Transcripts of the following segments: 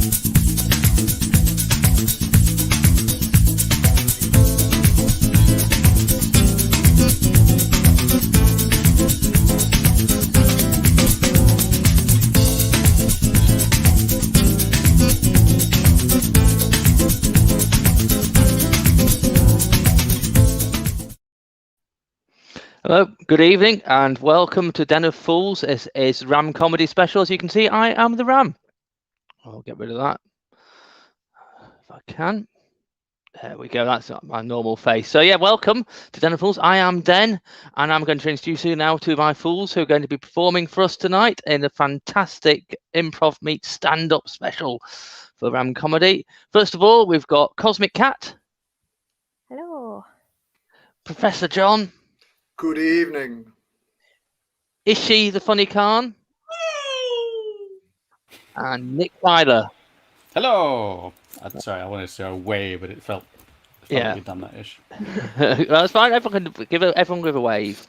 Hello, good evening, and welcome to Den of Fools. This is Ram Comedy Special. As you can see, I am the Ram. I'll get rid of that if I can. There we go. That's my normal face. So yeah, welcome to Den of Fools. I am Den, and I'm going to introduce you now to my fools who are going to be performing for us tonight in a fantastic improv meet stand-up special for Ram Comedy. First of all, we've got Cosmic Cat. Hello. Professor John. Good evening. Ishi the Funny Khan. And Nick Tyler. Hello. Sorry, I wanted to say away, but it felt like we'd done that ish. That's fine. Everyone can give a wave.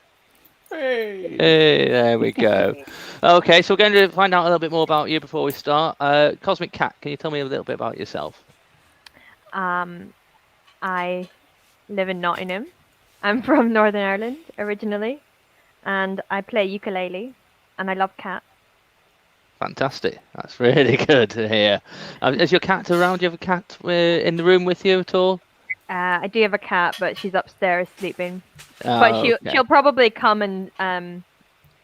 Hey. Hey, there we go. Okay, so we're going to find out a little bit more about you before we start. Cosmic Cat, can you tell me a little bit about yourself? I live in Nottingham. I'm from Northern Ireland originally, and I play ukulele, and I love cats. Fantastic. That's really good to hear. Is your cat around? Do you have a cat in the room with you at all? I do have a cat, but she's upstairs sleeping. Oh, But she'll probably come and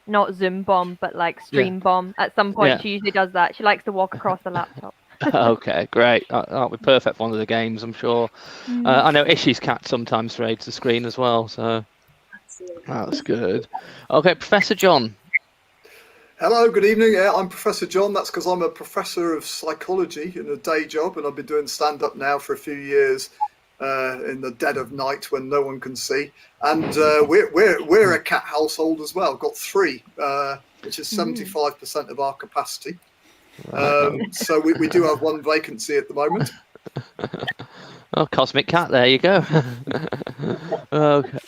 not Zoom bomb, but like stream bomb at some point. Yeah. She usually does that. She likes to walk across the laptop. Okay, great. That'll be perfect for one of the games, I'm sure. I know Ishi's cat sometimes raids the screen as well, so that's good. Okay, Professor John. Hello, good evening. Yeah, I'm Professor John. That's because I'm a professor of psychology in a day job, and I've been doing stand-up now for a few years in the dead of night when no one can see. And we're a cat household as well. Got 3, which is 75% of our capacity. So we do have 1 vacancy at the moment. Oh, Cosmic Cat, there you go. Okay.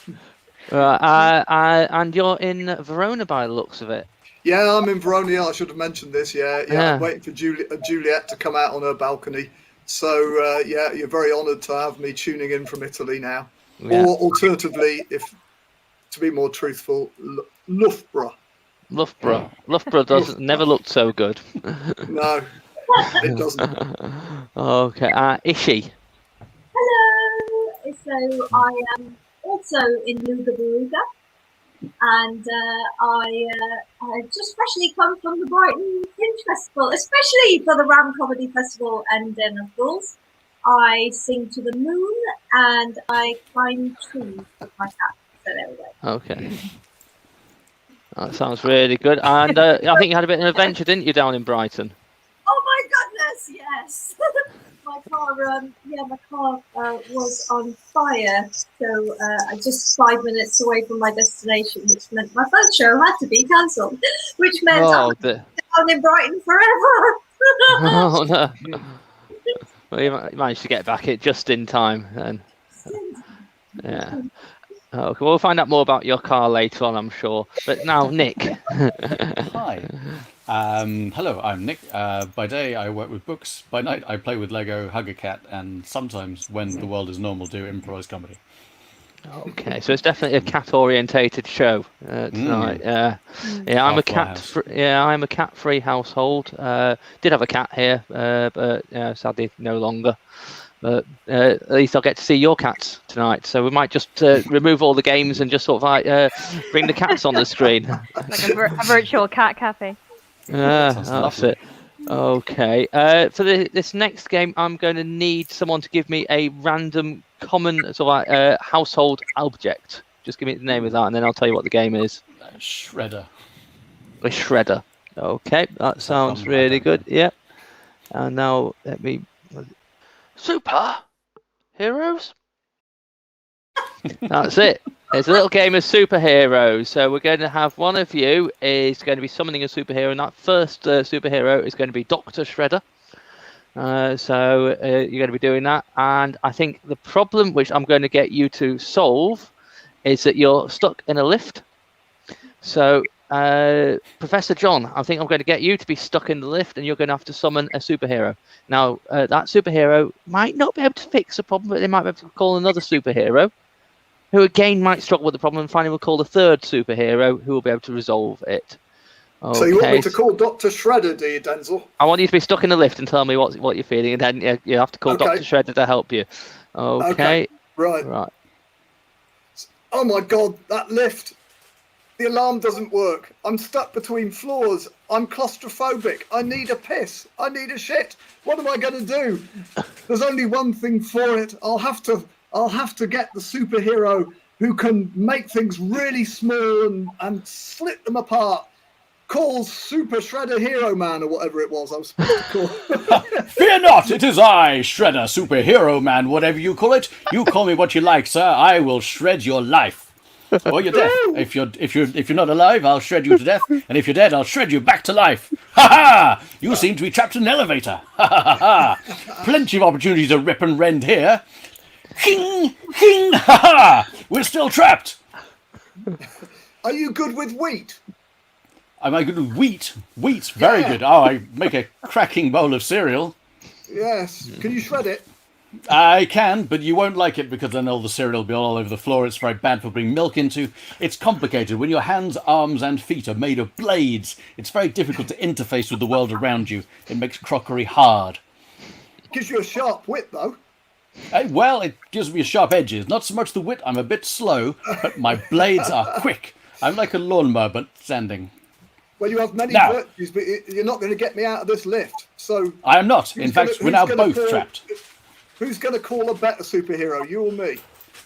And you're in Verona by the looks of it. Yeah, I'm in Verona. Yeah, I should have mentioned this. Yeah. I'm waiting for Juliet to come out on her balcony. So, you're very honoured to have me tuning in from Italy now. Yeah. Or alternatively, if to be more truthful, Loughborough. Loughborough never looked so good. No, it doesn't. Okay, Ishi. Hello. So I am also in Lugabaruga, and I just freshly come from the Brighton Fringe Festival, especially for the Ram Comedy Festival and Den of Fools. I sing to the moon and I climb trees with my cat. So there we go. Okay. That sounds really good. And I think you had a bit of an adventure, didn't you, down in Brighton? Oh my goodness, yes. My car was on fire. So I just 5 minutes away from my destination, which meant my first show had to be cancelled, which meant I'm down in Brighton forever. Oh, no. Well, you managed to get back just in time then. Yeah. Okay, we'll find out more about your car later on, I'm sure. But now, Nick. Hi. Hello, I'm Nick. By day, I work with books. By night, I play with Lego, hug a cat, and sometimes, when the world is normal, do improvised comedy. Okay, so it's definitely a cat-orientated show tonight. Yeah, I'm a cat. I'm a cat-free household. Did have a cat here, but sadly no longer. But at least I'll get to see your cats tonight. So we might just remove all the games and just sort of like bring the cats on the screen. Like a virtual cat cafe. That's it. Okay. For this next game, I'm going to need someone to give me a random common sort of like household object. Just give me the name of that, and then I'll tell you what the game is. Shredder. A shredder. Okay, that sounds really good. Yep. And now let me. Super heroes. That's it. It's a little game of superheroes. So we're going to have one of you is going to be summoning a superhero, and that first superhero is going to be Dr. Shredder. So you're going to be doing that. And I think the problem which I'm going to get you to solve is that you're stuck in a lift. So Professor John, I think I'm going to get you to be stuck in the lift, and you're going to have to summon a superhero. Now, that superhero might not be able to fix the problem, but they might be able to call another superhero, who again might struggle with the problem, and finally we'll call the third superhero, who will be able to resolve it. Okay. So you want me to call Dr. Shredder, do you, Denzel? I want you to be stuck in the lift and tell me what you're feeling, and then you have to call Dr. Shredder to help you. Okay. Right. Oh my God, that lift. The alarm doesn't work. I'm stuck between floors. I'm claustrophobic. I need a piss. I need a shit. What am I going to do? There's only one thing for it. I'll have to get the superhero who can make things really small and split them apart. Call Super Shredder Hero Man or whatever it was I was supposed to call. Fear not, it is I, Shredder Superhero Man, whatever you call it. You call me what you like, sir. I will shred your life. Or your death. If you're not alive, I'll shred you to death, and if you're dead, I'll shred you back to life. Ha ha! You seem to be trapped in an elevator. Ha ha ha! Plenty of opportunity to rip and rend here. Hing! Hing! Ha ha! We're still trapped. Are you good with wheat? Am I good with wheat? Wheat's very good. Oh, I make a cracking bowl of cereal. Yes. Can you shred it? I can, but you won't like it because then all the cereal will be all over the floor. It's very bad for putting milk into. It's complicated. When your hands, arms, and feet are made of blades, it's very difficult to interface with the world around you. It makes crockery hard. Gives you a sharp wit, though. Well, it gives me sharp edges. Not so much the wit. I'm a bit slow, but my blades are quick. I'm like a lawnmower, but standing. Well, you have many virtues, but you're not going to get me out of this lift. So I am not. In fact, we're now both trapped. Who's going to call a better superhero, you or me?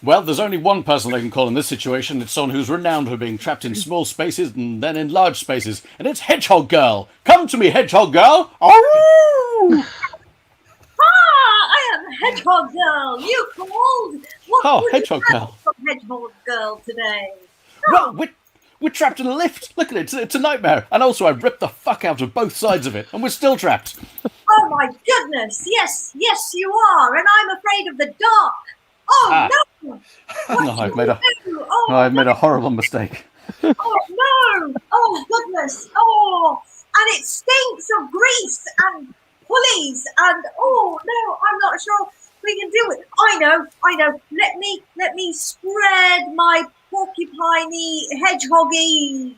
Well, there's only one person they can call in this situation. It's someone who's renowned for being trapped in small spaces and then in large spaces. And it's Hedgehog Girl. Come to me, Hedgehog Girl. Oh! I am Hedgehog Girl. You called. What would Hedgehog you Girl. have from Hedgehog Girl today? Well, we're trapped in a lift. Look at it. It's a nightmare. And also, I've ripped the fuck out of both sides of it. And we're still trapped. Oh my goodness! Yes, you are, and I'm afraid of the dark. Oh no! No, I've made a horrible mistake. Oh no! Oh goodness! Oh, and it stinks of grease and pulleys, and oh no! I'm not sure we can do it. I know. Let me spread my porcupiney, hedgehoggy,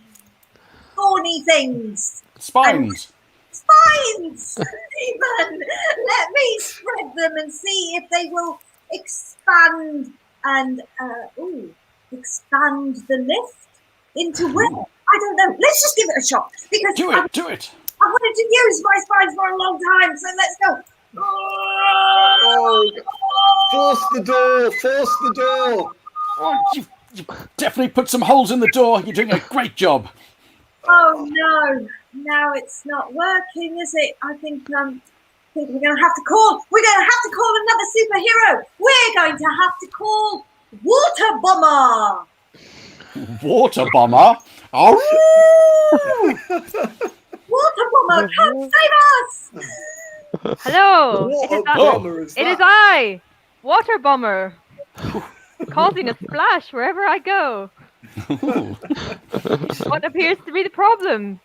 thorny things. Spines. Spines! Even! Let me spread them and see if they will expand and expand the lift into where? I don't know. Let's just give it a shot. Because Do it. I wanted to use my spines for a long time, so let's go. Oh, force the door. Oh, you definitely put some holes in the door. You're doing a great job. Oh no. Now it's not working, is it? I think we're going to have to call another superhero. We're going to have to call Water Bomber. Water Bomber? Oh! Water Bomber, come save us. Hello. It is I, Water Bomber, causing a splash wherever I go. What appears to be the problem?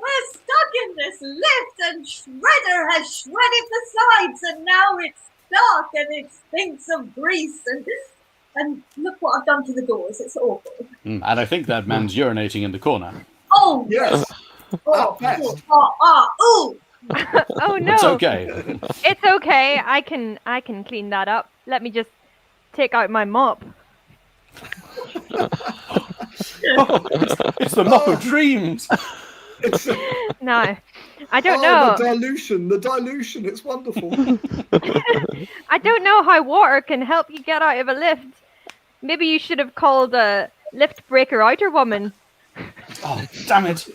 We're stuck in this lift and Shredder has shredded the sides and now it's dark and it stinks of grease and look what I've done to the doors. It's awful. And I think that man's urinating in the corner. Oh, Yes. oh, ooh. Oh no. It's okay. It's okay. I can clean that up. Let me just take out my mop. It's the mop of dreams. No, I don't know. The dilution, it's wonderful. I don't know how water can help you get out of a lift. Maybe you should have called a lift breaker outer woman. Oh, damn it.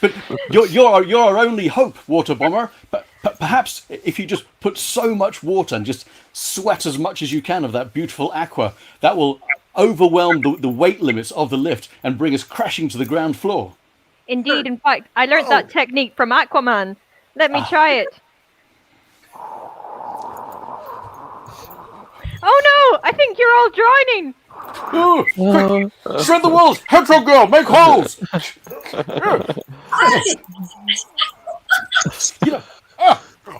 But you're our only hope, Water Bomber. But perhaps if you just put so much water and just sweat as much as you can of that beautiful aqua, that will overwhelm the weight limits of the lift and bring us crashing to the ground floor. Indeed, in fact, I learned that technique from Aquaman. Let me try it. Oh no! I think you're all drowning! Shred the walls! Hedgehog girl, make holes! Yeah.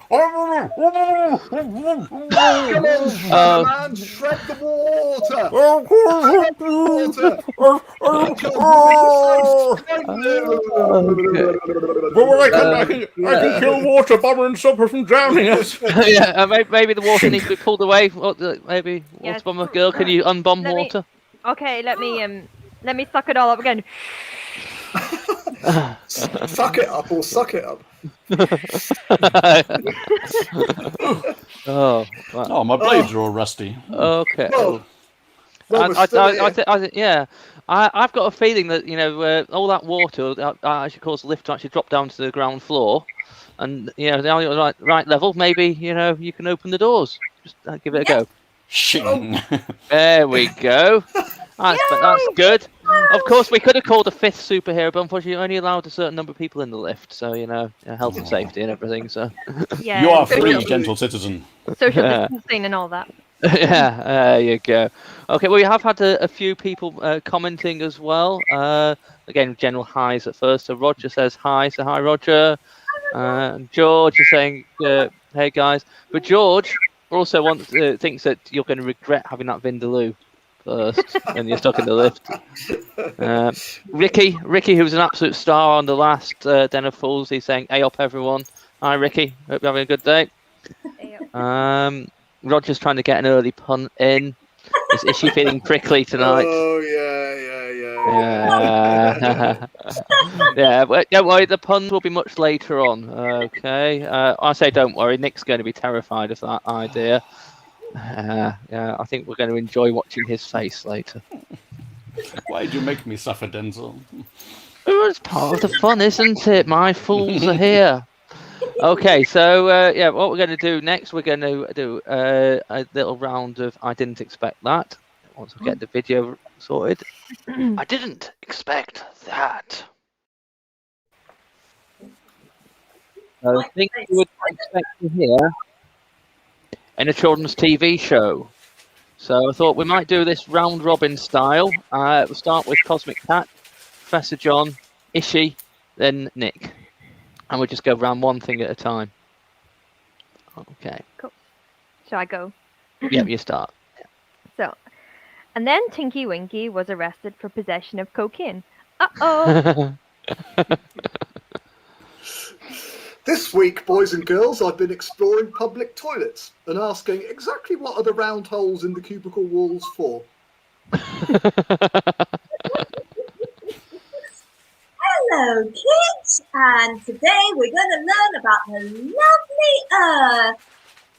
Come on, Shredder Man, shred the water! But when I come back, I can kill water bomber and stop her from drowning us. Yeah, maybe the water needs to be pulled away. Maybe water Yes. bomber girl, can you unbomb Let me- water? Okay, let me suck it all up again. Suck it up or suck it up. Oh, wow. Oh, my blades are all rusty. Okay. Well, we're still here. Yeah, I've got a feeling that all that water actually caused the lift to actually drop down to the ground floor, and now you're right level. Maybe you can open the doors. Just give it a go. Shing. There we go. That's good. Of course, we could have called a fifth superhero, but unfortunately, you're only allowed a certain number of people in the lift. So health and safety and everything. So Yeah. You are social- free, gentle citizen. Social Yeah. distancing and all that. yeah, there you go. Okay, well, we have had a few people commenting as well. Again, general highs at first. So Roger says hi. So hi, Roger. George is saying, hey, guys. But George also thinks that you're going to regret having that Vindaloo first when you're stuck in the lift. Ricky, who's an absolute star on the last Den of Fools, he's saying, hey up, everyone. Hi, Ricky. Hope you're having a good day. Roger's trying to get an early pun in. Is she feeling prickly tonight? Oh, yeah. Yeah, but don't worry, the puns will be much later on. Okay. I say don't worry, Nick's going to be terrified of that idea. Yeah, I think we're going to enjoy watching his face later. Why did you make me suffer, Denzel? It's part of the fun, isn't it? My fools are here. Okay, so what we're going to do next, we're going to do a little round of I didn't expect that. Once we get the video sorted. I didn't expect that. I think you would expect to hear in a children's TV show. So I thought we might do this round robin style. We'll start with Cosmic Cat, Professor John, Ishi, then Nick. And we'll just go around one thing at a time. Okay. Cool. Shall I go? Yep, you start. So, and then Tinky Winky was arrested for possession of cocaine. Uh-oh. This week, boys and girls, I've been exploring public toilets and asking exactly what are the round holes in the cubicle walls for. Hello, kids, and today we're going to learn about the lovely Earth.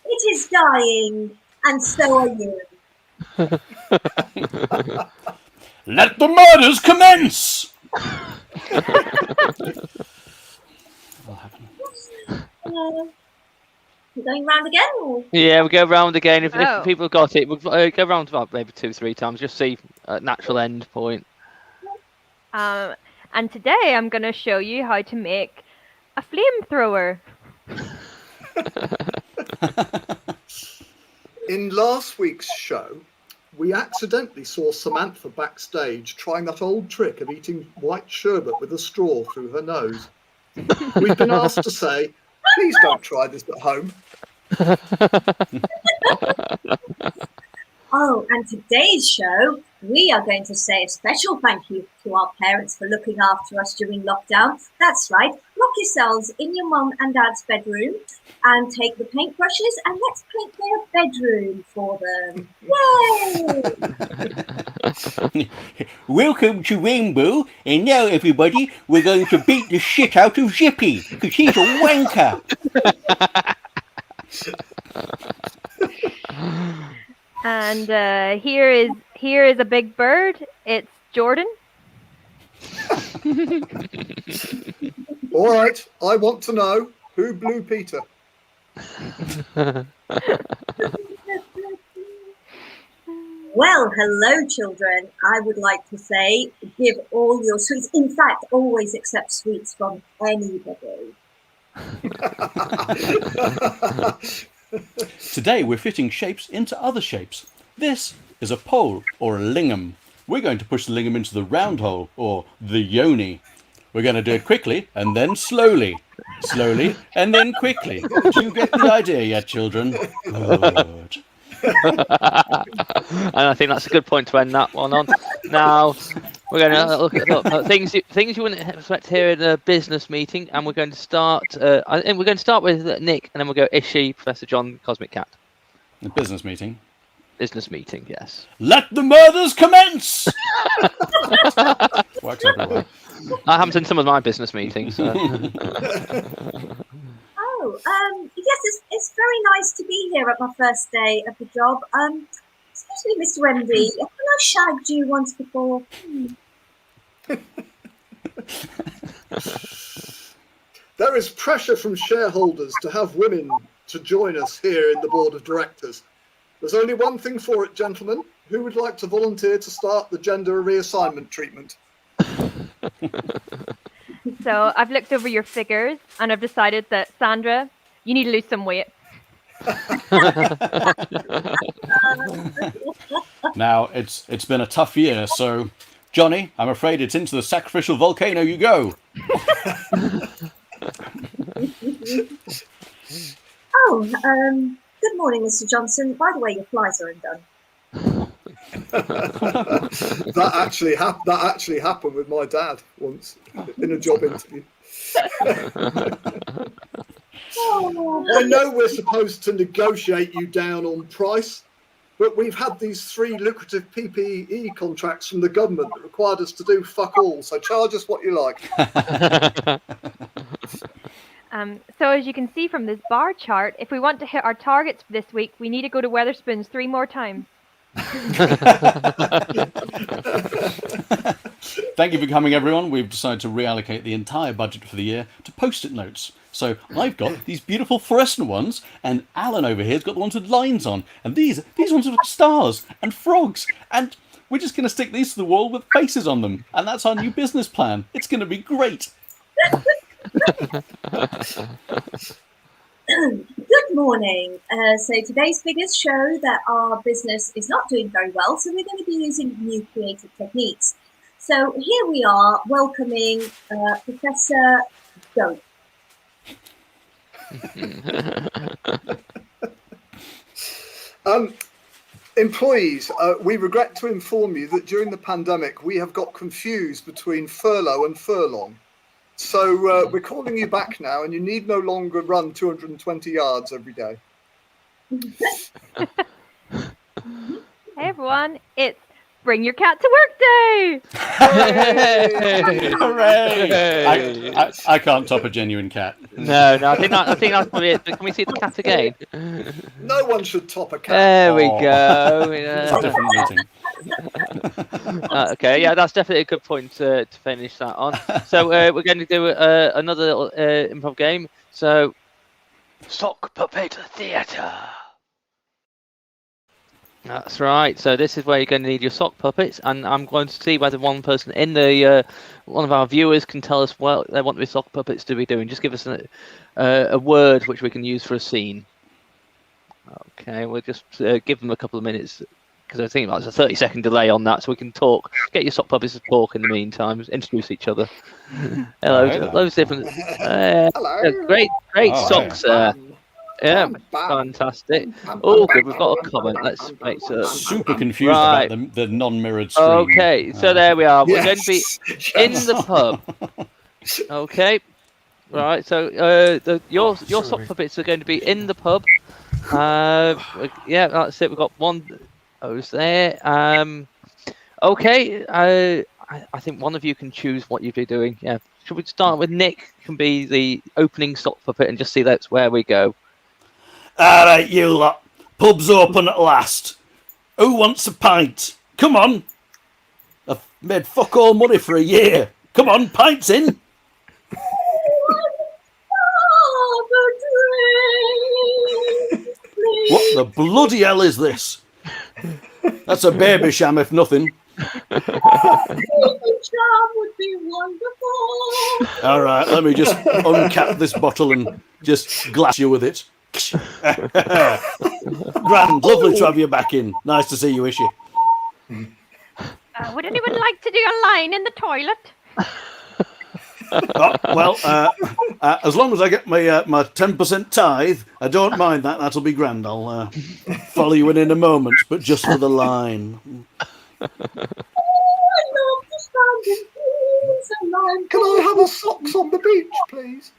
It is dying, and so are you. Let the murders commence! We're going round again? Or? Yeah, we'll go round again. If Oh. people got it, we'll go round about maybe 2-3 times. Just see a natural end point. And today I'm going to show you how to make a flamethrower. In last week's show, we accidentally saw Samantha backstage trying that old trick of eating white sherbet with a straw through her nose. We've been asked to say, please don't try this at home. Oh, and today's show, we are going to say a special thank you to our parents for looking after us during lockdown. That's right, lock yourselves in your mum and dad's bedroom and take the paintbrushes and let's paint their bedroom for them. Yay! Welcome to Rainbow, and now everybody, we're going to beat the shit out of Zippy, because he's a wanker. And here is a big bird. It's Jordan. All right, I want to know who blew Peter. Well, hello, children. I would like to say, give all your sweets. In fact, always accept sweets from anybody. Today we're fitting shapes into other shapes. This is a pole or a lingam. we're going to push the lingam into the round hole, or the yoni. We're going to do it quickly and then slowly. Slowly and then quickly. Do you get the idea yet, children? Good. And I think that's a good point to end that one on. Now, we're going to look at things you wouldn't expect to hear in a business meeting, and we're going to start. And we're going to start with Nick, and then we'll go Ishi, Professor John, Cosmic Cat. A business meeting. Business meeting, yes. Let the murders commence! Works everywhere. That happens in some of my business meetings. So. Yes, it's very nice to be here at my first day of the job. Especially Mr. MD. Have I shagged you once before? There is pressure from shareholders to have women to join us here in the board of directors. There's only one thing for it, gentlemen. Who would like to volunteer to start the gender reassignment treatment? So I've looked over your figures and I've decided that, Sandra, you need to lose some weight. Now, it's been a tough year, so Johnny, I'm afraid it's into the sacrificial volcano you go. Good morning, Mr. Johnson. By the way, your flies are undone. That actually happened with my dad once in a job interview. I know we're supposed to negotiate you down on price, but we've had these 3 lucrative PPE contracts from the government that required us to do fuck all, so charge us what you like. So as you can see from this bar chart, if we want to hit our targets for this week, we need to go to Weatherspoons 3 more times. Thank you for coming, everyone. We've decided to reallocate the entire budget for the year to post-it notes. So I've got these beautiful fluorescent ones, and Alan over here's got the ones with lines on, and these ones with stars and frogs, and we're just going to stick these to the wall with faces on them, and that's our new business plan. It's going to be great. Good morning. So today's figures show that our business is not doing very well, so we're going to be using new creative techniques. So here we are welcoming Professor Goat. Employees, we regret to inform you that during the pandemic we have got confused between furlough and furlong. So we're calling you back now, and you need no longer run 220 yards every day. Hey everyone, it's Bring Your Cat to Work Day! Hooray! I can't top a genuine cat. No, I think that's probably it. Can we see the cat again? No one should top a cat. There we go. It's a different meeting. Okay, yeah, that's definitely a good point to finish that on. So we're going to do another little improv game. So, Sock Puppet Theatre. That's right. So this is where you're going to need your sock puppets, and I'm going to see whether one person in the one of our viewers can tell us what they want the sock puppets to be doing. Just give us a word which we can use for a scene. Okay, we'll just give them a couple of minutes, because I think there's a 30-second delay on that, so we can talk. Get your sock puppets to talk in the meantime. Introduce each other. Hello, loads of different. Hello. Great socks. Yeah, fantastic. Oh, good. We've got a comment. Let's make sure. Super confused about the non-mirrored screen. Okay, so there we are. We're going to be in the pub. Okay, right. So your sock puppets are going to be in the pub. Yeah, that's it. We've got one. Who's there? Okay. I think one of you can choose what you'd be doing. Yeah. Should we start with Nick? Can be the opening sock puppet and just see that's where we go. All right, you lot. Pub's open at last. Who wants a pint? Come on. I've made fuck all money for a year. Come on, pints in. What the bloody hell is this? That's a baby sham, if nothing. Baby jam would be wonderful. All right, let me just uncap this bottle and just glass you with it. Grand, lovely to have you back in. Nice to see you, Ishi. Would anyone like to do a line in the toilet? Oh, well, as long as I get my my 10% tithe, I don't mind that. That'll be grand. I'll follow you in a moment, but just for the line. Can I have a socks on the beach, please?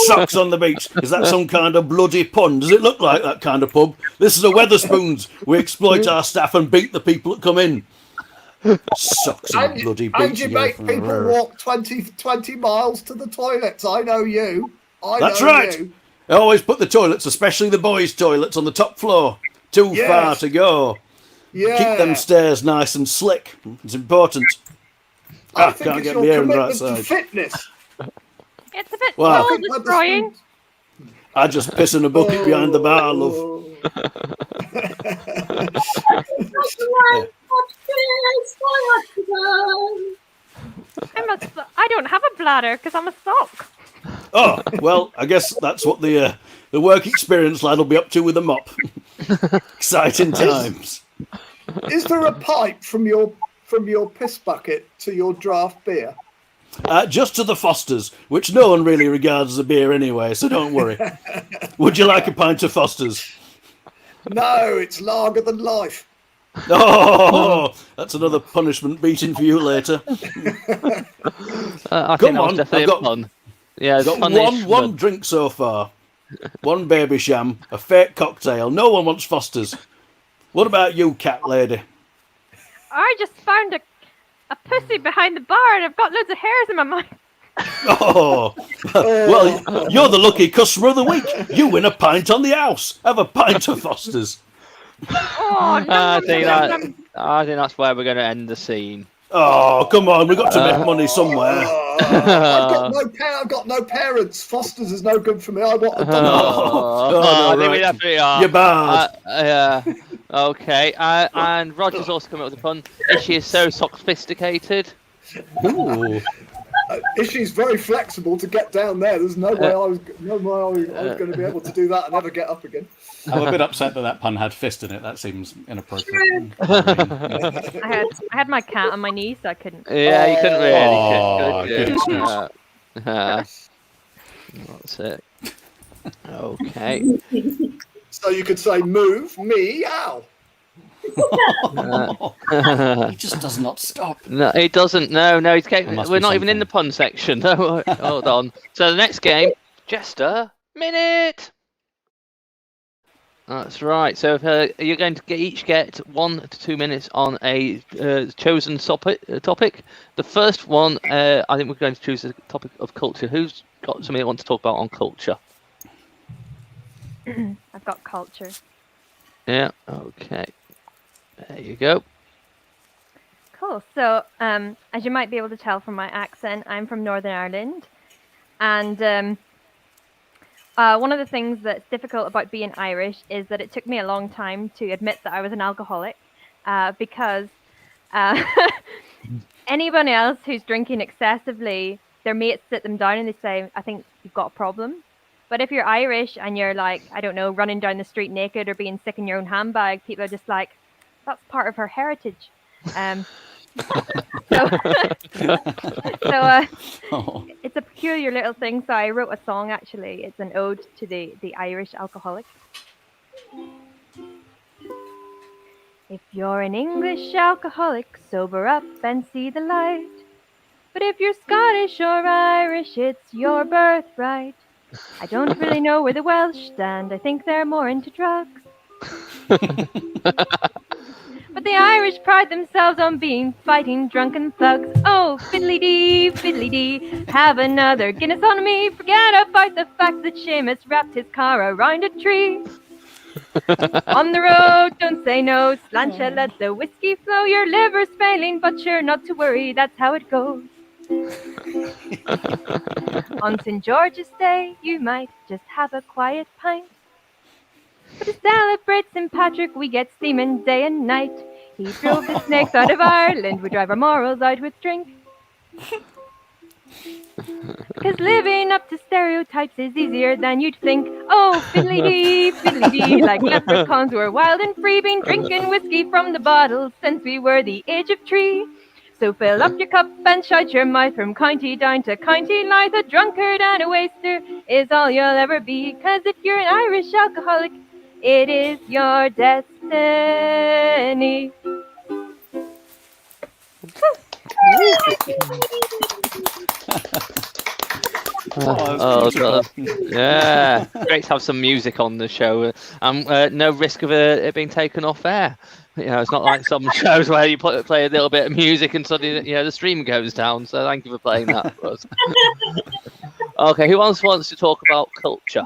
Socks on the beach. Is that some kind of bloody pun? Does it look like that kind of pub? This is a Weatherspoons. We exploit our staff and beat the people that come in. Socks on the bloody beach. And you make people walk 20 miles to the toilets. I know you. That's right. You. I always put the toilets, especially the boys' toilets, on the top floor. Too far to go. Yeah. Keep them stairs nice and slick. It's important. I think can't it's get your my hair in the commitment right to side. fitness. It's a bit Well, soul destroying. I just piss in a bucket behind the bar, love. I don't have a bladder because I'm a sock. Oh, well, I guess that's what the work experience lad will be up to with a mop. Exciting times. Is there a pipe from your piss bucket to your draft beer? Just to the Fosters, which no one really regards as a beer anyway, so don't worry. Would you like a pint of Fosters? No, it's lager than life. Oh, that's another punishment beating for you later. I think Come that was on, definitely I've got- a pun. Yeah, Got punishment. one drink so far. One baby sham, a fake cocktail. No one wants Fosters. What about you, cat lady? I just found a pussy behind the bar and I've got loads of hairs in my mouth. Oh, well, you're the lucky customer of the week. You win a pint on the house. Have a pint of Fosters. Oh, no. I think that's where we're going to end the scene. Oh, come on, we've got to make money somewhere. I've got no parents. Fosters is no good for me. I want a dog. no, I think we right. definitely are. You're bad. Yeah. Okay. And Roger's also come up with a pun. Ishi is so sophisticated. Ooh. Ishi's very flexible to get down there. There's no way I was going to be able to do that and ever get up again. I'm a bit upset that pun had fist in it. That seems inappropriate. I had my cat on my knee, so I couldn't. Yeah, you couldn't Oh, really. Could goodness. That's it. Okay. So you could say, move, me, ow. He just does not stop. No, it doesn't. No, he's must we're be not even in something. the pun section. No, hold on. So the next game, Jester Minute. That's right. So you're going to each get 1 to 2 minutes on a chosen topic. The first one, I think we're going to choose the topic of culture. Who's got something they want to talk about on culture? I've got culture. Yeah. Okay. There you go. Cool. So, as you might be able to tell from my accent, I'm from Northern Ireland, and one of the things that's difficult about being Irish is that it took me a long time to admit that I was an alcoholic, because anyone else who's drinking excessively, their mates sit them down and they say, "I think you've got a problem." But if you're Irish and you're like, I don't know, running down the street naked or being sick in your own handbag, people are just like, that's part of her heritage. It's a peculiar little thing. So I wrote a song, actually. It's an ode to the Irish alcoholic. If you're an English alcoholic, sober up and see the light. But if you're Scottish or Irish, it's your birthright. I don't really know where the Welsh stand. I think they're more into drugs. But the Irish pride themselves on being fighting drunken thugs. Oh, fiddly-dee, have another Guinness on me. Forget about the fact that Seamus wrapped his car around a tree. On the road, don't say no. Slancha, let the whiskey flow. Your liver's failing, but you're not to worry. That's how it goes. On St. George's Day, you might just have a quiet pint. But to celebrate St. Patrick, we get steaming day and night. He drove the snakes out of Ireland, we drive our morals out with drink. Cause living up to stereotypes is easier than you'd think. Oh, fiddly-dee, like leprechauns we're wild and free, been drinking whiskey from the bottle since we were the age of 3. So fill up your cup and shut your mouth from county down to county louth. A drunkard and a waster is all you'll ever be. Cause if you're an Irish alcoholic, it is your destiny. Oh, God. beautiful. Yeah, great to have some music on the show. No risk of it being taken off air. You know, it's not like some shows where you play a little bit of music and suddenly, you know, the stream goes down. So thank you for playing that for us. Okay, who else wants to talk about culture?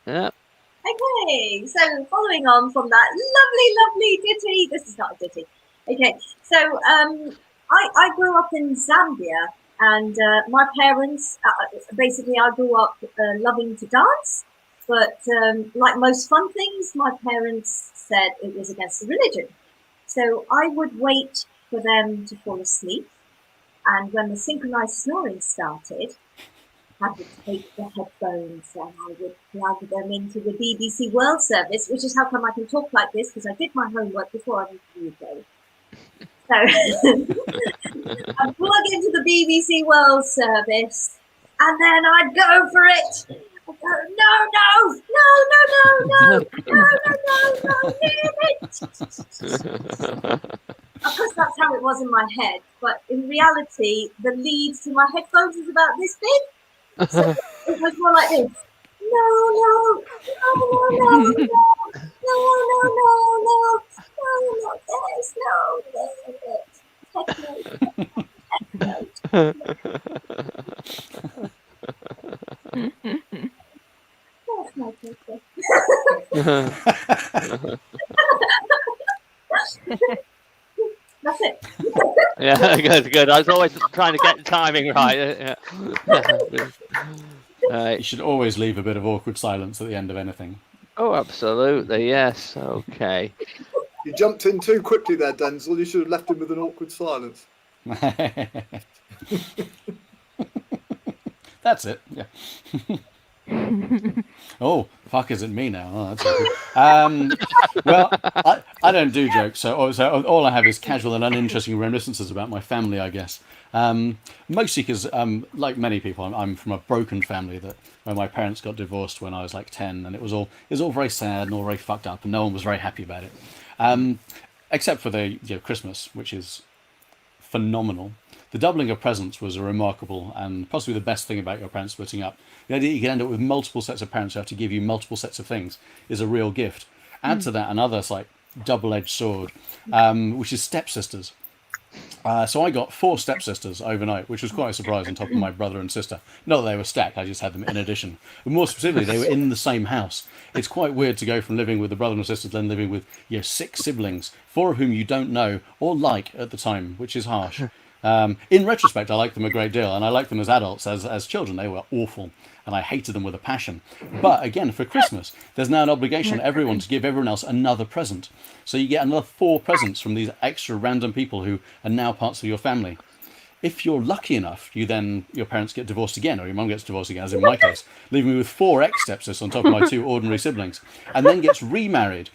Yeah. Okay, so following on from that lovely ditty, this is not a ditty. Okay, so I grew up in Zambia, and my parents, basically I grew up loving to dance, but like most fun things, my parents said it was against the religion. So I would wait for them to fall asleep, and when the synchronized snoring started, I would take the headphones and I would plug them into the BBC World Service, which is how come I can talk like this, because I did my homework before I went to the UK. So I'd plug into the BBC World Service and then I'd go for it. I'd go, no, leave it. Of course, that's how it was in my head, but in reality, the lead to my headphones is about this big. So it was more like this. No, not this, That's my picture. That's it. Yeah, good. I was always trying to get the timing right. Yeah. You should always leave a bit of awkward silence at the end of anything. Oh, absolutely. Yes. Okay. You jumped in too quickly there, Denzel. You should have left him with an awkward silence. That's it. Yeah. Oh, fuck, is it me now? Oh, that's okay. Well, I don't do jokes, so all I have is casual and uninteresting reminiscences about my family, I guess. Mostly because, like many people, I'm from a broken family where my parents got divorced when I was like 10, and it was all very sad and all very fucked up, and no one was very happy about it. Except for the Christmas, which is phenomenal. The doubling of presents was a remarkable and possibly the best thing about your parents splitting up. The idea you can end up with multiple sets of parents who have to give you multiple sets of things is a real gift. Add to that another like double-edged sword, which is stepsisters. So I got 4 stepsisters overnight, which was quite a surprise on top of my brother and sister. Not that they were stacked, I just had them in addition. But more specifically, they were in the same house. It's quite weird to go from living with a brother and sister to then living with 6 siblings, 4 of whom you don't know or like at the time, which is harsh. In retrospect, I like them a great deal, and I like them as adults. As children, they were awful, and I hated them with a passion. But again, for Christmas, there's now an obligation on everyone to give everyone else another present. So you get another 4 presents from these extra random people who are now parts of your family. If you're lucky enough, your parents get divorced again, or your mum gets divorced again, as in my case, leaving me with 4 ex-stepsisters on top of my 2 ordinary siblings, and then gets remarried,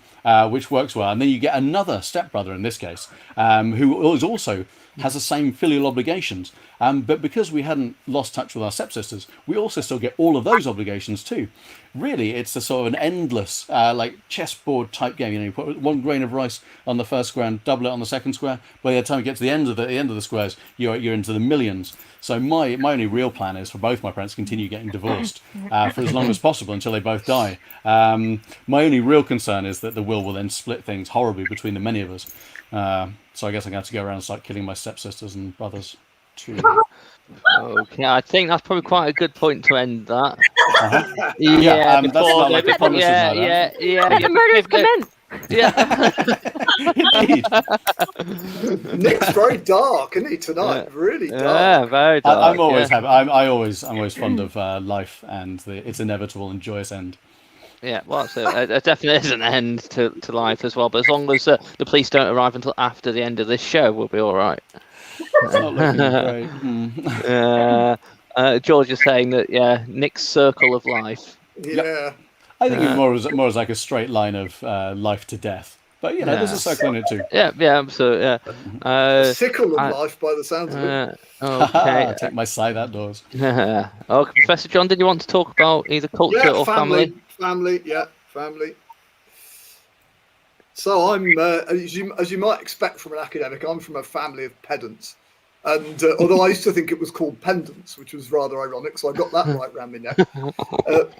which works well. And then you get another stepbrother, in this case, who is also has the same filial obligations. But because we hadn't lost touch with our stepsisters, we also still get all of those obligations too. Really, it's a sort of an endless, like chessboard type game. You put 1 grain of rice on the first square and double it on the second square. By the time you get to the end of the squares, you're into the millions. So my only real plan is for both my parents to continue getting divorced for as long as possible until they both die. My only real concern is that the will then split things horribly between the many of us. So I guess I'm going to have to go around and start killing my stepsisters and brothers too. Okay, I think that's probably quite a good point to end that. That's not like a promise of murder. Let the murders commence. Yeah. Indeed. Nick's very dark, isn't he, tonight? Really dark. Yeah, very dark. I'm always happy. I'm always fond of life and its inevitable and joyous end. Yeah, well, there definitely is an end to life as well. But as long as the police don't arrive until after the end of this show, we'll be all right. It's not looking great. George is saying that, yeah, Nick's circle of life. Yeah. I think it's more as like a straight line of life to death. But there's a circle in it too. Yeah, absolutely. Yeah. A sickle of I- life by the sounds of it. Okay. Take my scythe outdoors. Okay, Professor John, did you want to talk about either culture Yeah, or family? family. Yeah, family. So I'm, as you might expect from an academic, I'm from a family of pedants. And although I used to think it was called pendants, which was rather ironic, so I got that right round my neck. But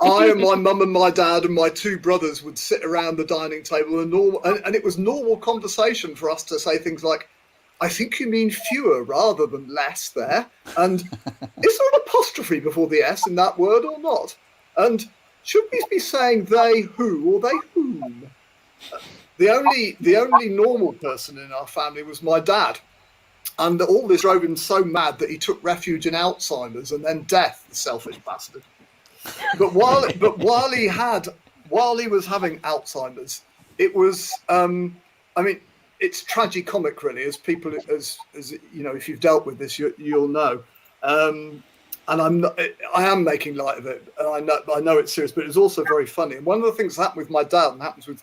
I and my mum and my dad and my two brothers would sit around the dining table, and it was normal conversation for us to say things like, "I think you mean fewer rather than less there," and "Is there an apostrophe before the S in that word or not?" And should we be saying they who or they whom? The only normal person in our family was my dad, and all this drove him so mad that he took refuge in Alzheimer's and then death. The selfish bastard. But while he was having Alzheimer's, it was it's tragicomic really, as people as if you've dealt with this, you'll know. And I am making light of it, and I know it's serious, but it's also very funny. And one of the things that happened with my dad, and happens with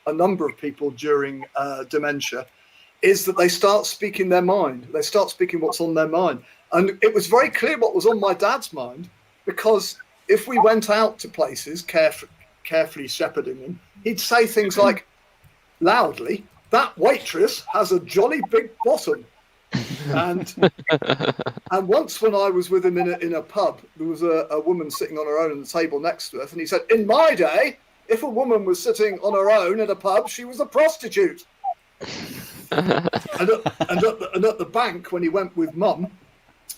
a number of people during dementia, is that they start speaking their mind. They start speaking what's on their mind. And it was very clear what was on my dad's mind, because if we went out to places, carefully shepherding him, he'd say things like, loudly, "That waitress has a jolly big bottom." And once when I was with him in a pub, there was a woman sitting on her own at the table next to us, and he said, "In my day, if a woman was sitting on her own at a pub, she was a prostitute." and at the bank, when he went with Mum,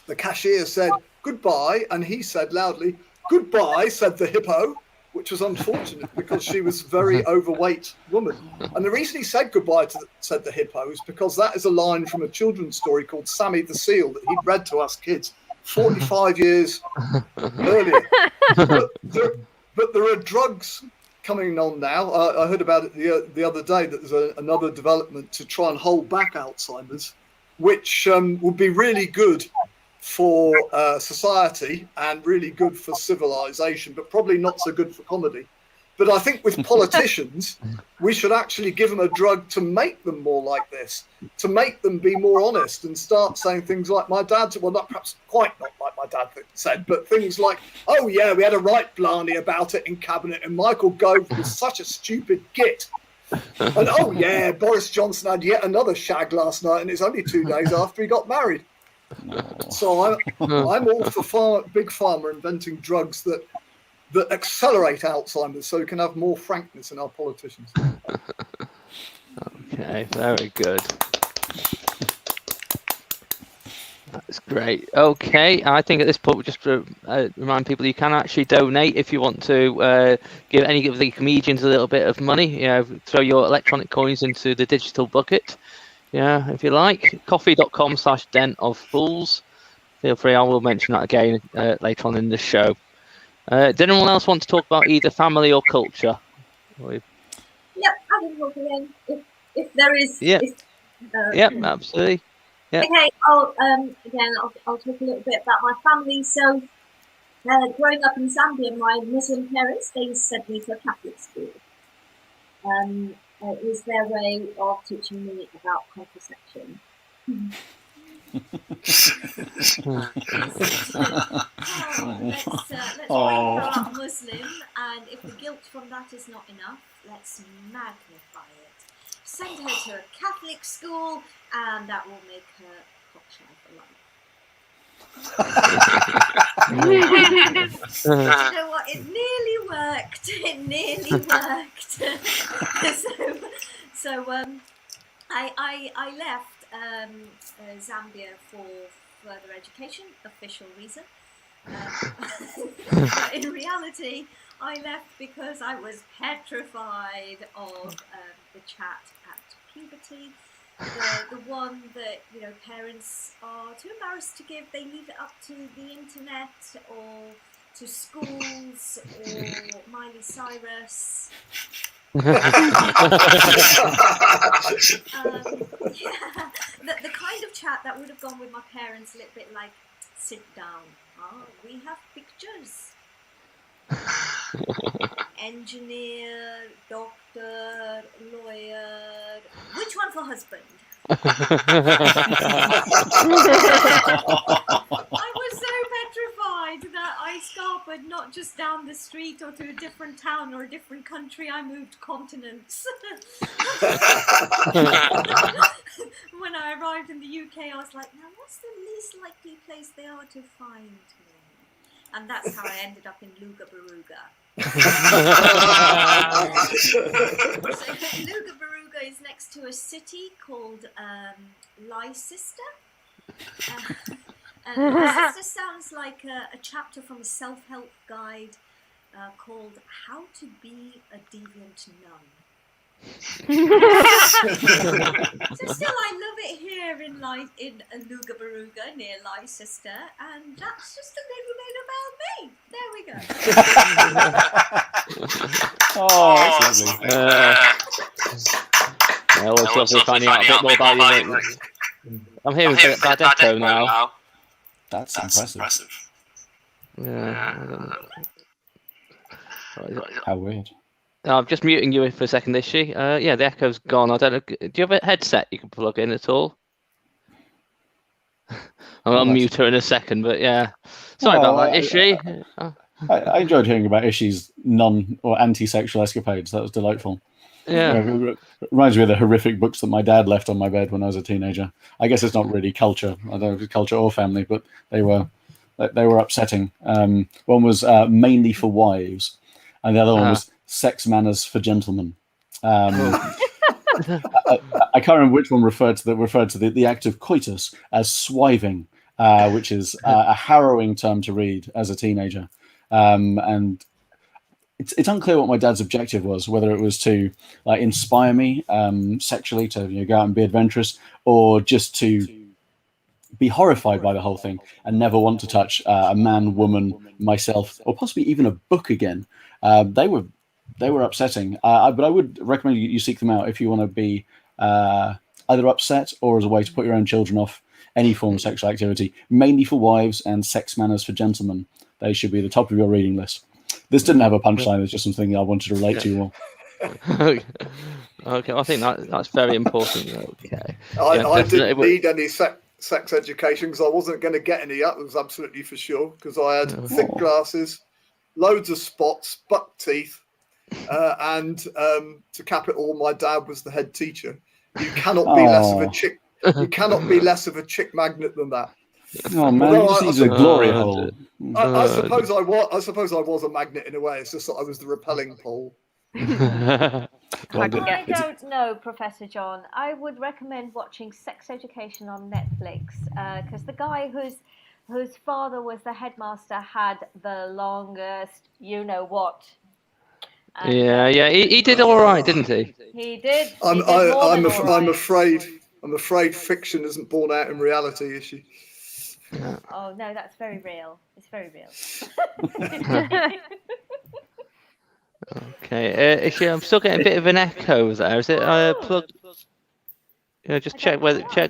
the cashier said, "Goodbye," and he said loudly, "Goodbye," said the hippo, which was unfortunate because she was a very overweight woman. And the reason he said goodbye said the hippo is because that is a line from a children's story called Sammy the Seal that he'd read to us kids 45 years earlier. But there are drugs coming on now. I heard about it the other day that there's another development to try and hold back Alzheimer's, which would be really good for society and really good for civilization, but probably not so good for comedy. But I think with politicians, we should actually give them a drug to make them more like this, to make them be more honest and start saying things like my dad, well, not perhaps quite not like my dad said, but things like, "Oh yeah, we had a right blarney about it in cabinet, and Michael Gove was such a stupid git. And oh yeah, Boris Johnson had yet another shag last night, and it's only 2 days after he got married." So I'm all for big pharma inventing drugs that accelerate Alzheimer's, so we can have more frankness in our politicians. Okay, very good. That's great. Okay, I think at this point, we'll just remind people you can actually donate if you want to give any of the comedians a little bit of money. Throw your electronic coins into the digital bucket. Yeah, if you like. Coffee.com/Den of Fools. Feel free, I will mention that again later on in the show. Did anyone else want to talk about either family or culture? Yep, I can talk again if there is. Yeah. Yep, absolutely. Yeah. Okay, I'll talk a little bit about my family. So, growing up in Zambia, my Muslim parents, they sent me to a Catholic school. It was their way of teaching me about contraception. Let's grow up Muslim, and if the guilt from that is not enough, let's magnify it. Send her to a Catholic school, and that will make her cockshy for life. You know what? It nearly worked. I left Zambia for further education, official reason. But in reality, I left because I was petrified of the chat at puberty. The one that parents are too embarrassed to give. They leave it up to the internet or to schools or Miley Cyrus. The kind of chat that would have gone with my parents, a little bit like, sit down. Oh, we have pictures. Engineer, doctor, lawyer. Which one for husband? I was so petrified that I scarpered not just down the street or to a different town or a different country, I moved continents. When I arrived in the UK, I was like, now what's the least likely place they are to find me? And that's how I ended up in Luga-Baruga. So Luga-Baruga is next to a city called Leicester. And Leicester sounds like a chapter from a self-help guide called How to Be a Deviant Nun. So still, I love it here in Luga-Baruga near Leicester, and that's just a little bit about me. There we go. Oh, that's lovely. I always love finding out a bit more about you. I'm hearing bad echo now. That's impressive. Yeah. How weird. I'm just muting you for a second, Ishi. Yeah, the echo's gone. I don't know. Do you have a headset you can plug in at all? I'll unmute her in a second, but yeah. Sorry about that, Ishi. I enjoyed hearing about Ishi's non or anti-sexual escapades. That was delightful. Yeah. It reminds me of the horrific books that my dad left on my bed when I was a teenager. I guess it's not really culture. I don't know if it's culture or family, but they were upsetting. One was mainly for wives, and the other one was sex manners for gentlemen. I can't remember which one referred to the act of coitus as swiving, which is a harrowing term to read as a teenager. And it's unclear what my dad's objective was, whether it was to inspire me sexually to go out and be adventurous, or just to be horrified by the whole thing and never want to touch a man, woman, myself, or possibly even a book again. They were upsetting, but I would recommend you seek them out if you want to be either upset or as a way to put your own children off any form of sexual activity. Mainly for wives and sex manners for gentlemen. They should be the top of your reading list. This didn't have a punchline. It's just something I wanted to relate to you all. Okay, I think that's very important. Okay. I didn't need any sex education because I wasn't going to get any. That was absolutely for sure, because I had thick glasses, loads of spots, buck teeth, and to cap it all, my dad was the head teacher. You cannot be less of a chick. You cannot be less of a chick magnet than that. Oh man, you just need a glory hole. I suppose I was a magnet in a way. It's just that I was the repelling pole. I don't know, Professor John. I would recommend watching Sex Education on Netflix, because the guy whose father was the headmaster had the longest, you know what. And, he did all right, didn't he? He did. I'm afraid fiction isn't borne out in reality, is she? Yeah. Oh no, that's very real. It's very real. Okay, Ishi, I'm still getting a bit of an echo there. Is it plugged? Just check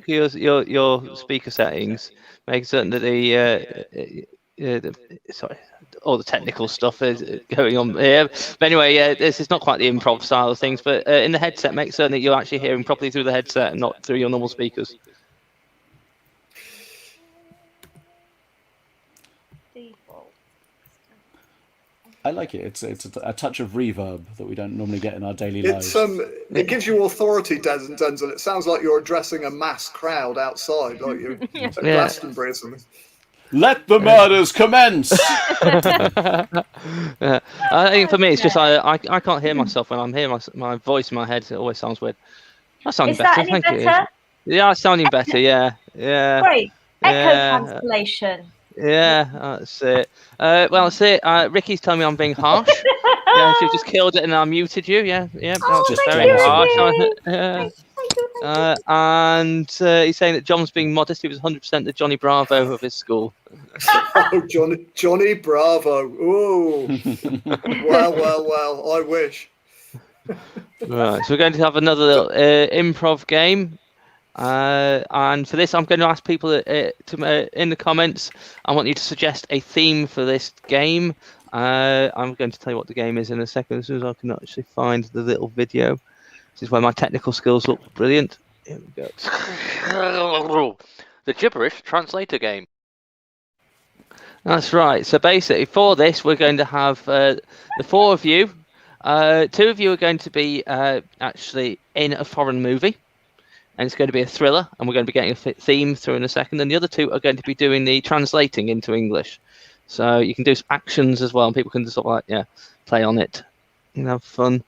your speaker settings. Make certain that all the technical stuff is going on here. But anyway, this is not quite the improv style of things. But in the headset, make certain that you're actually hearing properly through the headset and not through your normal speakers. I like it. It's a touch of reverb that we don't normally get in our daily lives. It gives you authority, Denzel. It sounds like you're addressing a mass crowd outside, like you're at Glastonbury or something. Let the murders commence. I think for me, it's just I can't hear myself when I'm hearing my voice in my head. It always sounds weird. That's sounding better. Thank you. Yeah, it's sounding better. Yeah. Great. Echo cancellation. Yeah, that's it. Well, that's it. Ricky's telling me I'm being harsh. Yeah, she just killed it and I muted you. Yeah. Oh, That's thank very you, harsh. Thank you. And he's saying that John's being modest. He was 100% the Johnny Bravo of his school. Oh, Johnny Bravo. Oh, well. I wish. Right, so we're going to have another little improv game. And for this, I'm going to ask people in the comments. I want you to suggest a theme for this game. I'm going to tell you what the game is in a second, as soon as I can actually find the little video. This is where my technical skills look brilliant. Here we go. The gibberish translator game. That's right. So basically, for this, we're going to have the four of you. Two of you are going to be actually in a foreign movie. And it's going to be a thriller, and we're going to be getting a theme through in a second. And the other two are going to be doing the translating into English. So you can do some actions as well, and people can just sort of like, play on it and have fun.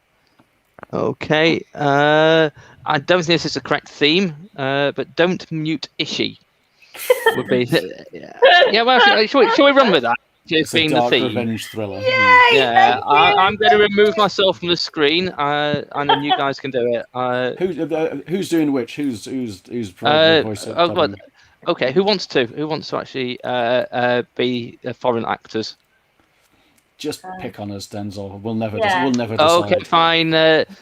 Okay. I don't think this is the correct theme, but don't mute Ishi would be. Yeah, well, shall we run with that? It's being a dark the theme. revenge thriller. Yeah, I'm going to remove myself from the screen, and then you guys can do it. Who's doing which? Who's providing the voice? Okay, who wants to actually be foreign actors? Just pick on us, Denzel. We'll never. Yeah. We'll never decide. Okay, fine.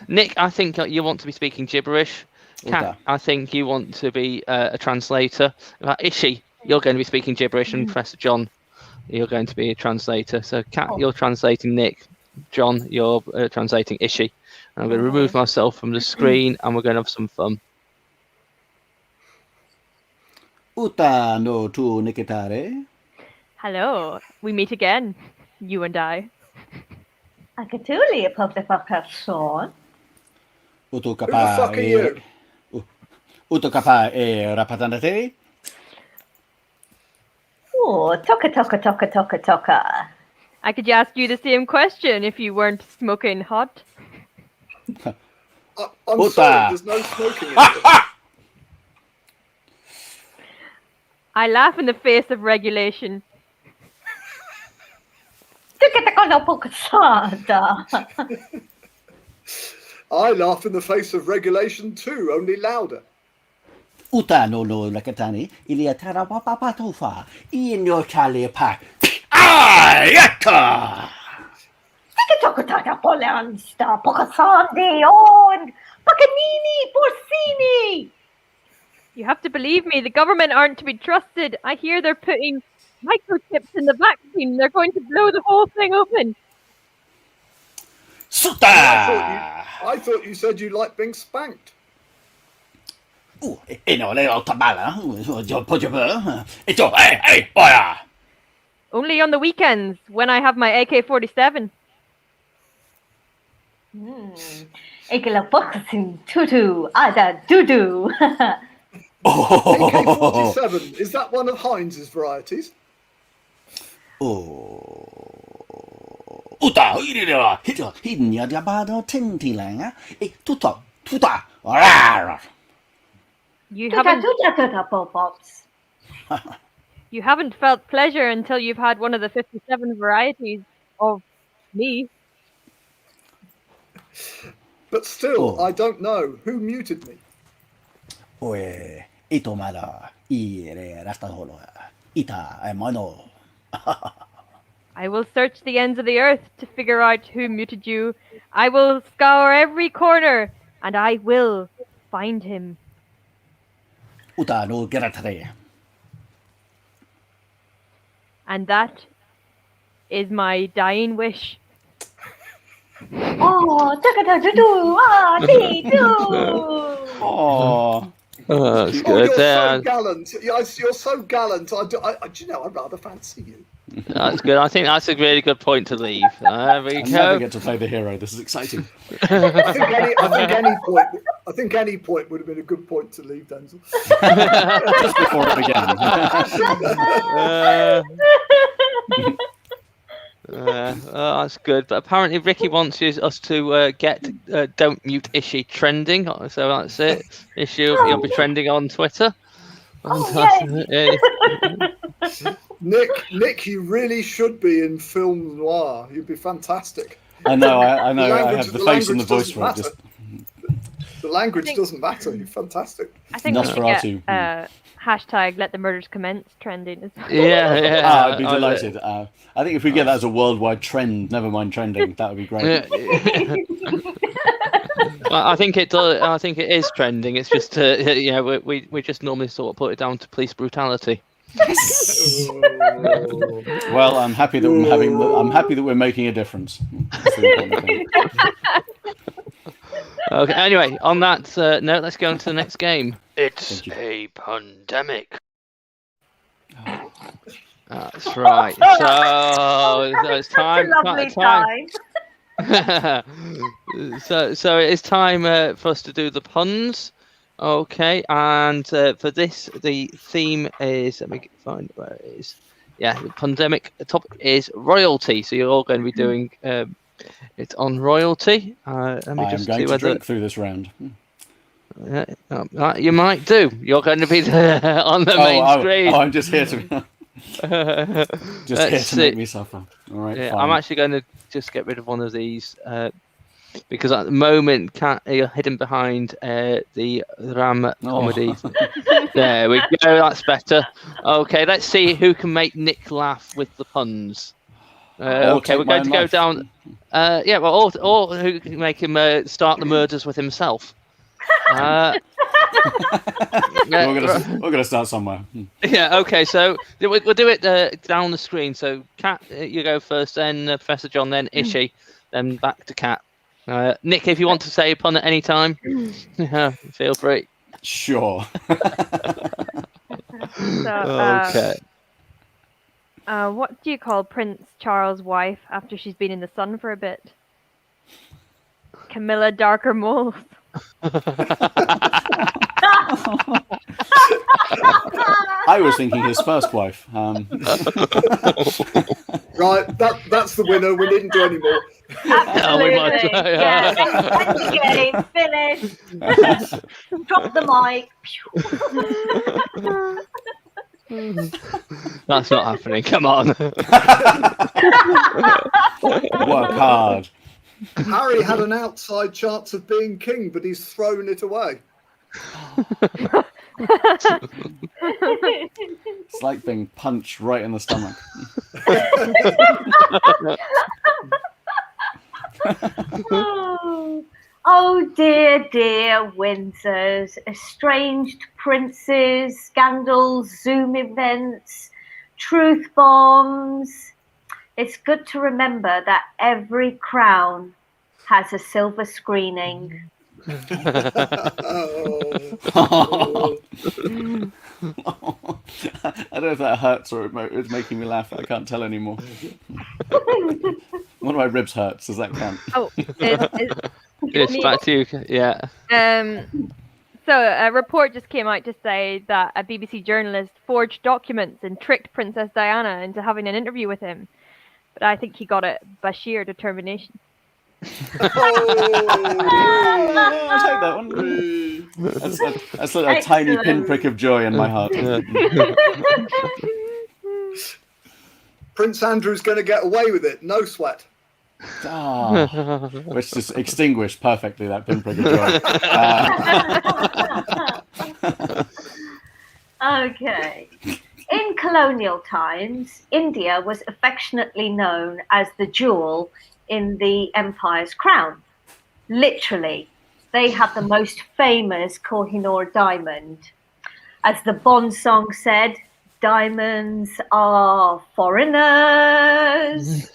Nick, I think you want to be speaking gibberish. Kat, Okay. I think you want to be a translator. Ishi, you're going to be speaking gibberish, and Professor John, you're going to be a translator. So, Kat, you're translating Nick. John, you're translating Ishi. And I'm going to remove myself from the screen, and we're going to have some fun. Uta no tu nikitare. Hello, we meet again, you and I. Akatuli, Son. Utu Who the kapa fuck are you? Utu kapa rapatanate. Oh, toka. I could ask you the same question if you weren't smoking hot. I'm Uta. sorry, there's no smoking in it. I laugh in the face of regulation. I laugh in the face of regulation too, only louder. Uta no nakatani. Iliatara papapatofa. Ino chale pa. Ayaka. Polansta, Pocasandi, on Pacanini, Porcini. You have to believe me, the government aren't to be trusted. I hear they're putting microchips in the vaccine. They're going to blow the whole thing open. Suta. I thought you said you liked being spanked. Ino leo tabala. Ito, hey, boya. Only on the weekends, when I have my AK-47. Ekela Pocasin, Tutu, Ada, Dudu. AK-47, is that one of Heinz's varieties? Uta, hidira, hinya diabado tintilanga. Tuta. Rar. You Tuta, haven't, tuta, pops. you haven't felt pleasure until you've had one of the 57 varieties of me. But still, I don't know. Who muted me? Oe, ito mala. Ire rasta holo. Ita mano. I will search the ends of the earth to figure out who muted you. I will scour every corner, and I will find him. Uta no geratare. And that is my dying wish. Oh, taka, do, do. Oh. That's Oh, good. you're so gallant. You're so gallant. Do you know, I rather fancy you. That's good. I think that's a really good point to leave. There we I never go. get to play the hero. This is exciting. I think any point would have been a good point to leave, Denzel. Just before it began. That's good. But apparently Ricky wants us to get Don't Mute Ishi trending. So that's it. Ishi you'll be trending on Twitter. Nick, you really should be in film noir. You'd be fantastic. I know. I Language- have the face and the voice for it. doesn't Just The language doesn't matter. You're fantastic. I think we should get Nosferatu. hashtag let the murders commence trending as well. Yeah. I'd be delighted. I think if we get that as a worldwide trend, never mind trending, that would be great. I think it does. I think it is trending. It's just we just normally sort of put it down to police brutality. Well, I'm happy that I'm happy that we're making a difference. That's the important thing. Okay. Anyway, on that note, let's go on to the next game. It's a pandemic. That's right. So it's time. Lovely time. So it's time for us to do the puns. Okay, and for this, the theme is, let me find where it is. Yeah, the pandemic topic is royalty. So you're all going to be doing it on royalty. Let me just I'm going see to whether drink through this round. you might do. You're going to be on the main screen. I'm just here to make me suffer. All right, yeah, fine. I'm actually going to just get rid of one of these because at the moment you're hidden behind the Ram comedy. There we go. That's better. Okay, let's see who can make Nick laugh with the puns. Okay, we're going to go down. Yeah, well, or who can make him start the murders with himself. We're gonna start somewhere. Yeah. Okay. So we'll do it down the screen. So, Kat, you go first. Then Professor John. Then Ishi. Then back to Kat. Nick, if you want to say a pun at any time, feel free. Sure. Okay. What do you call Prince Charles' wife after she's been in the sun for a bit? Camilla Darker Moles. I was thinking his first wife. Right, that's the winner. We didn't do any more. Absolutely. Yeah. End the game. Finish. Drop the mic. That's not happening. Come on. Work hard. Harry had an outside chance of being king, but he's thrown it away. It's like being punched right in the stomach. Oh dear, dear Windsors, estranged princes, scandals, Zoom events, truth bombs. It's good to remember that every crown has a silver screening. I don't know if that hurts or it's making me laugh. I can't tell anymore. One of my ribs hurts. Does that count? Oh, It's back to you. Yeah. So a report just came out to say that a BBC journalist forged documents and tricked Princess Diana into having an interview with him. But I think he got it by sheer determination. I'll take that one. That's a tiny pinprick of joy in my heart. Prince Andrew's going to get away with it. No sweat. Which just extinguished perfectly that pinprick of joy. Okay. In colonial times, India was affectionately known as the jewel in the empire's crown. Literally, they have the most famous Kohinoor diamond. As the Bond song said, diamonds are foreigners.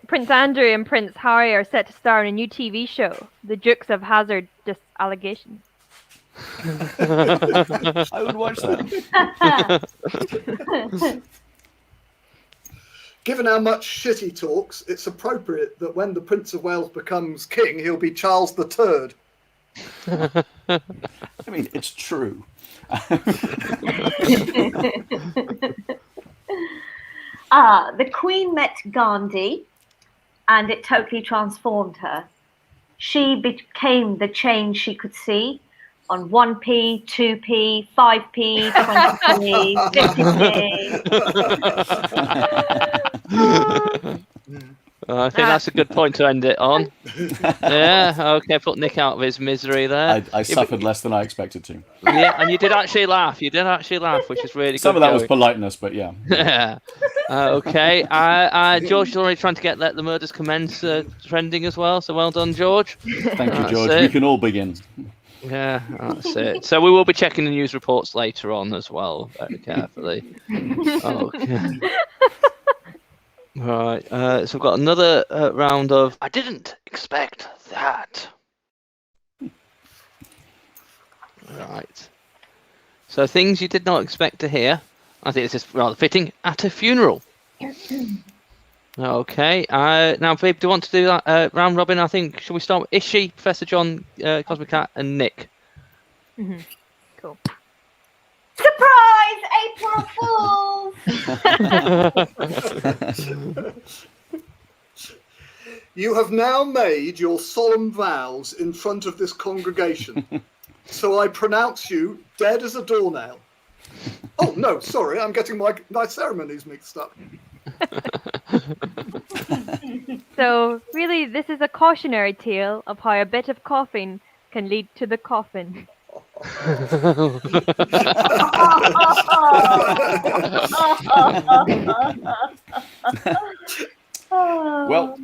Prince Andrew and Prince Harry are set to star in a new TV show, The Dukes of Hazzard Allegations. I would watch that. Given how much shit he talks, it's appropriate that when the Prince of Wales becomes king, he'll be Charles III. I mean, it's true. The Queen met Gandhi and it totally transformed her. She became the change she could see on 1p, 2p, 5p, 20p, 50p. I think that's a good point to end it on. Yeah, okay, put Nick out of his misery there. I suffered less than I expected to. Yeah, and you did actually laugh. You did actually laugh, which is really good. Some of that was politeness, but yeah. Yeah. Okay. George is already trying to get Let the Murders Commence trending as well. So well done, George. Thank you, That's George. it. We can all begin. Yeah, that's it. So we will be checking the news reports later on as well, very carefully. Okay. Right. So we've got another round of. I didn't expect that. Right. So things you did not expect to hear. I think it's just rather fitting at a funeral. Okay. Now, babe, do you want to do that round robin? I think. Shall we start with Ishi, Professor John, Cosmic Cat, and Nick? Cool. Surprise! April Fools! You have now made your solemn vows in front of this congregation. So I pronounce you dead as a doornail. Oh, no, sorry, I'm getting my ceremonies mixed up. So, really, this is a cautionary tale of how a bit of coughing can lead to the coffin. Well,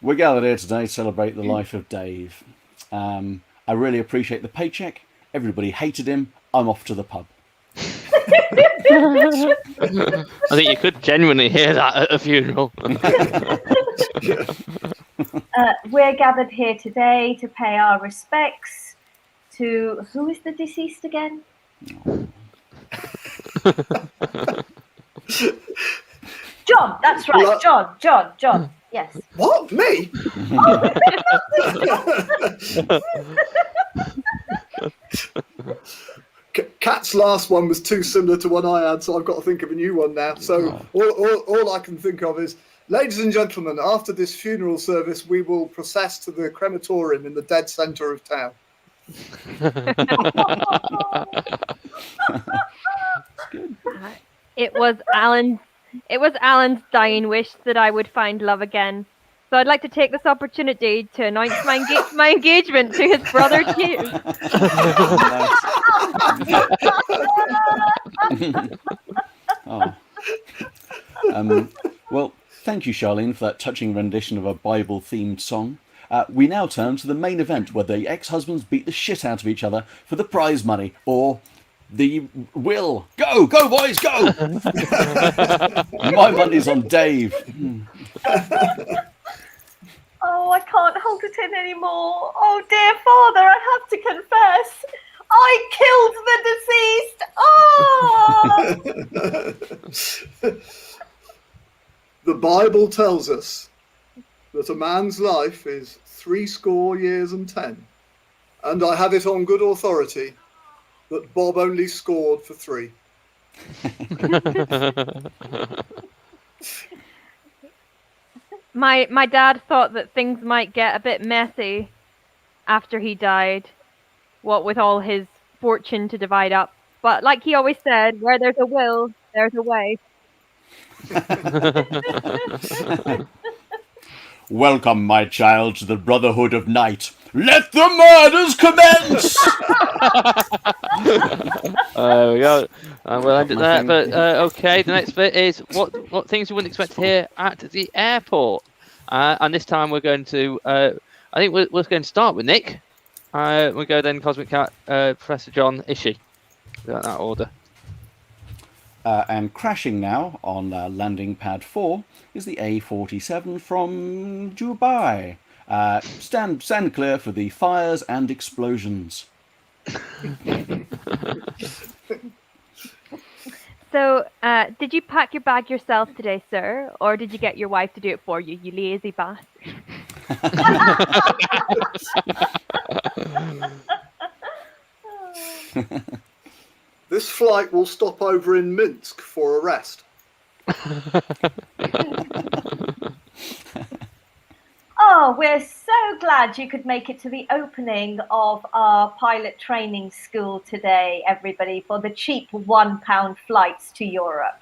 we're gathered here today to celebrate the life of Dave. I really appreciate the paycheck. Everybody hated him. I'm off to the pub. I think you could genuinely hear that at a funeral. We're gathered here today to pay our respects to... Who is the deceased again? John, that's right. John. Yes. What? Me? Kat's last one was too similar to one I had, so I've got to think of a new one now. So all I can think of is, ladies and gentlemen, after this funeral service, we will process to the crematorium in the dead centre of town. It was Alan's dying wish that I would find love again. So I'd like to take this opportunity to announce my engagement to his brother too. Well, thank you, Charlene, for that touching rendition of a Bible-themed song. We now turn to the main event, where the ex-husbands beat the shit out of each other for the prize money, or the will. Go, boys, go! My money's on Dave. Oh, I can't hold it in anymore. Oh, dear Father, I have to confess. I killed the deceased. Oh! The Bible tells us that a man's life is 70 years and 10. And I have it on good authority that Bob only scored for 3. My dad thought that things might get a bit messy after he died, what with all his fortune to divide up. But like he always said, where there's a will, there's a way. Welcome, my child, to the Brotherhood of Night. Let the murders commence! We go. We'll end it there. But okay, the next bit is what things you wouldn't expect to hear at the airport. And this time we're going to. I think we're going to start with Nick. We go then Cosmic Cat, Professor John, Ishi. That order. And crashing now on landing pad 4 is the A47 from Dubai. Stand clear for the fires and explosions. So, did you pack your bag yourself today, sir? Or did you get your wife to do it for you, you lazy bastard? This flight will stop over in Minsk for a rest. Oh, we're so glad you could make it to the opening of our pilot training school today, everybody, for the cheap £1 flights to Europe.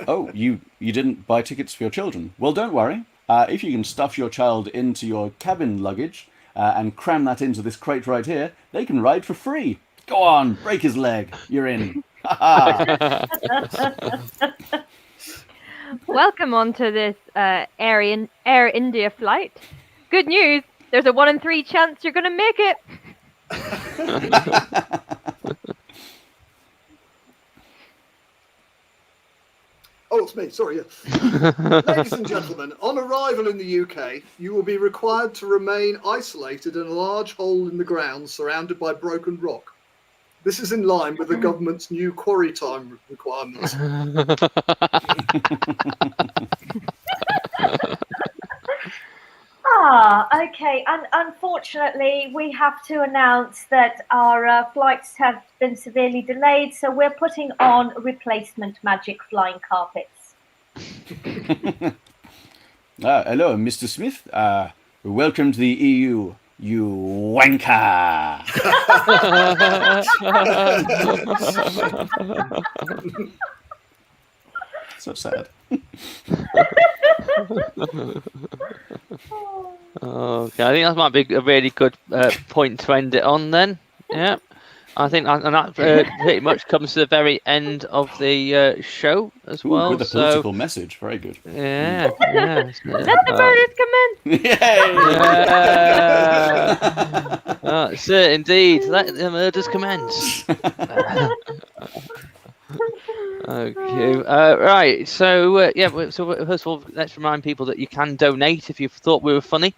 Oh, you didn't buy tickets for your children? Well, don't worry. If you can stuff your child into your cabin luggage and cram that into this crate right here, they can ride for free. Go on, break his leg. You're in. Welcome onto this Air India flight. Good news, there's a 1 in 3 chance you're going to make it. Oh, it's me. Sorry. Yeah. Ladies and gentlemen, on arrival in the UK, you will be required to remain isolated in a large hole in the ground surrounded by broken rock. This is in line with the government's new quarry time requirements. Okay. And unfortunately, we have to announce that our flights have been severely delayed, so we're putting on replacement magic flying carpets. Hello, Mr. Smith. Welcome to the EU, you wanker. So sad. Okay, I think that might be a really good point to end it on then. Yeah, I think that pretty much comes to the very end of the show as well. With a political message, very good. Yeah. Let the murders commence. Yay! Sir, indeed, let the murders commence. Okay. Right. So So first of all, let's remind people that you can donate if you thought we were funny.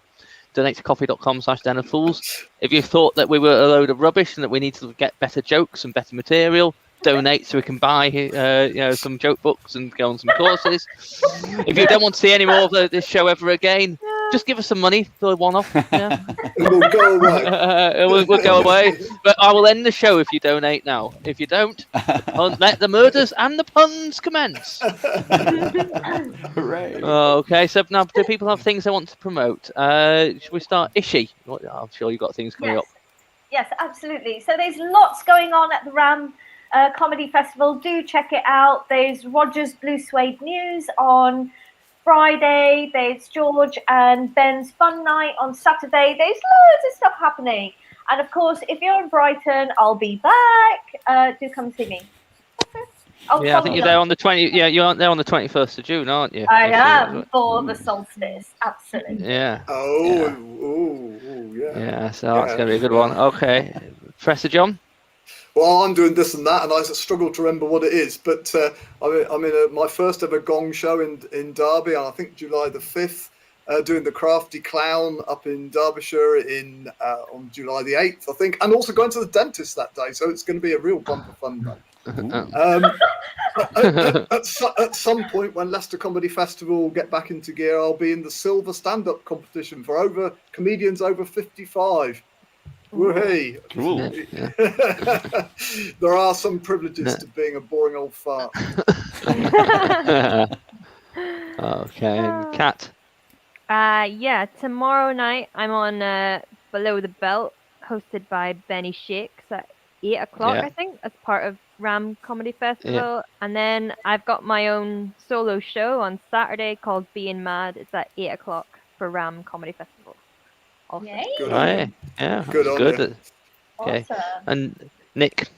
Donate to coffee.com/denofools. If you thought that we were a load of rubbish and that we need to get better jokes and better material, donate so we can buy some joke books and go on some courses. If you don't want to see any more of this show ever again, just give us some money for a one-off. Yeah. We'll go away. We'll go away. But I will end the show if you donate now. If you don't, let the murders and the puns commence. Hooray. Okay, so now do people have things they want to promote? Should we start? Ishi? I'm sure you've got things coming up. Yes, absolutely. So there's lots going on at the Ram Comedy Festival. Do check it out. There's Roger's Blue Suede News on Friday. There's George and Ben's Fun Night on Saturday. There's loads of stuff happening. And of course, if you're in Brighton, I'll be back. Do come see me. I think you're there on the 20. Yeah, you're there on the 21st of June, aren't you? I am for the solstice. Absolutely. Yeah. Yeah. Yeah, so that's going to be a good one. Okay. Professor John? Well, I'm doing this and that, and I struggle to remember what it is. But I'm in my first ever gong show in Derby, I think July the 5th, doing the Crafty Clown up in Derbyshire on July the 8th, I think, and also going to the dentist that day. So it's going to be a real bumper fun day. At some point when Leicester Comedy Festival get back into gear, I'll be in the silver stand-up competition for comedians over 55. Woohoo! Cool. There are some privileges to being a boring old fart. Okay, Kat? Tomorrow night I'm on Below the Belt, hosted by Benny Shakes at 8 o'clock, I think, as part of Ram Comedy Festival. Yeah. And then I've got my own solo show on Saturday called Being Mad. It's at 8 o'clock for Ram Comedy Festival. Also. Yay. Good on Right. you. Yeah, Good that's on good. you. Okay. Awesome. And Nick?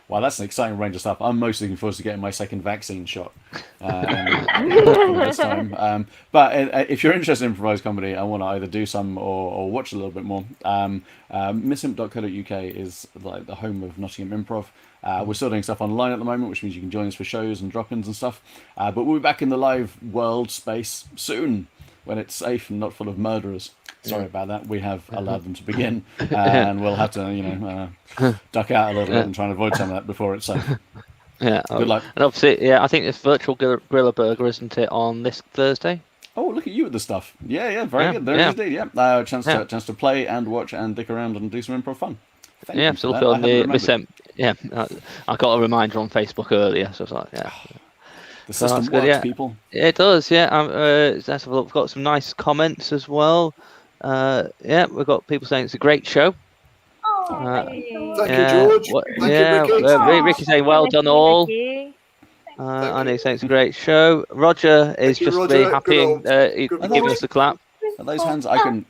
Well, that's an exciting range of stuff. I'm most looking forward to getting my second vaccine shot this time. But if you're interested in improvised comedy and want to either do some or watch a little bit more, missimp.co.uk is like the home of Nottingham Improv. We're still doing stuff online at the moment, which means you can join us for shows and drop-ins and stuff. But we'll be back in the live world space soon, when it's safe and not full of murderers. Sorry about that. We have allowed them to begin, and we'll have to, duck out a little bit and try and avoid some of that before it's safe. Yeah. Good luck. And obviously, I think it's virtual Gorilla Burger, isn't it, on this Thursday? Oh, look at you with the stuff. Yeah, very good. There is indeed, yeah. Chance to play and watch and dick around and do some improv fun. Thank you for that. on I hadn't the remembered. I got a reminder on Facebook earlier, so I was like, The So system that's good, works, people. It does, yeah. Let's have a look. We've got some nice comments as well. We've got people saying it's a great show. Thank you, George. Thank you, Ricky. Ricky saying well done all. Annie saying it's a great show. Roger is just Roger. really happy Good and good giving old. us a clap. Are those hands? I couldn't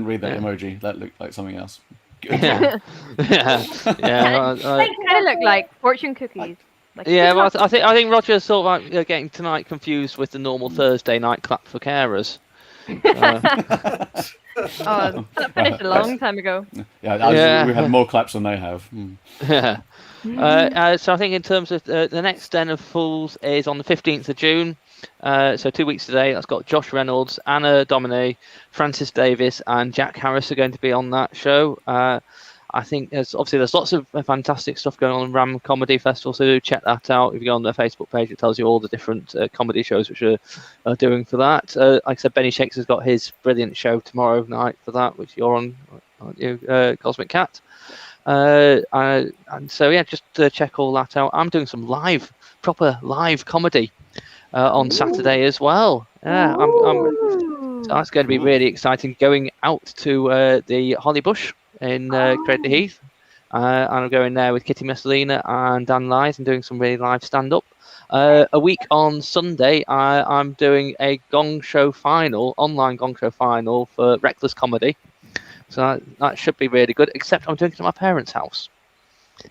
read that emoji. That looked like something else. Good. Yeah. They kind of look like fortune cookies. Like, Yeah, good well, luck. I think Roger's sort of like getting tonight confused with the normal Thursday night clap for carers. Oh, that finished a long time ago. Yeah, we had more claps than they have. Yeah. So I think in terms of the next Den of Fools is on the 15th of June. So 2 weeks today. That's got Josh Reynolds, Anna Domine, Francis Davis, and Jack Harris are going to be on that show. I think there's lots of fantastic stuff going on in Ram Comedy Festival, so do check that out. If you go on their Facebook page, it tells you all the different comedy shows which are doing for that. Like I said, Benny Shakespeare's got his brilliant show tomorrow night for that, which you're on, aren't you, Cosmic Cat? And so yeah, just check all that out. I'm doing some proper live comedy on Saturday as well. Yeah, so that's going to be really exciting. Going out to the Holly Bush in Credley Heath, and I'm going there with Kitty Messalina and Dan Lyes and doing some really live stand-up. A week on Sunday, I'm doing a online Gong Show final for Reckless Comedy. So that should be really good, except I'm doing it at my parents' house.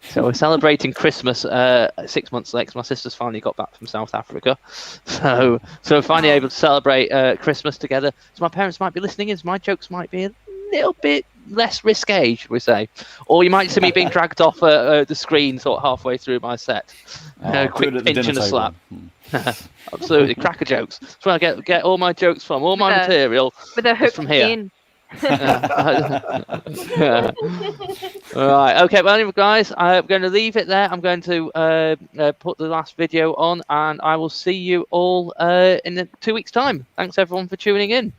So we're celebrating Christmas 6 months late, 'cause my sister's finally got back from South Africa. So we're finally able to celebrate Christmas together. So my parents might be listening in, so my jokes might be a little bit less risque, should we say. Or you might see me being dragged off the screen sort of halfway through my set. Quick pinch and a slap. Absolutely, cracker jokes. That's where I get all my jokes from, all my material With a hook from here. in. Right, okay, well anyway guys, I'm going to leave it there. I'm going to put the last video on, and I will see you all in 2 weeks time. Thanks everyone for tuning in.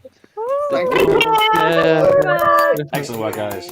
Thank you. Bye. Excellent work, guys.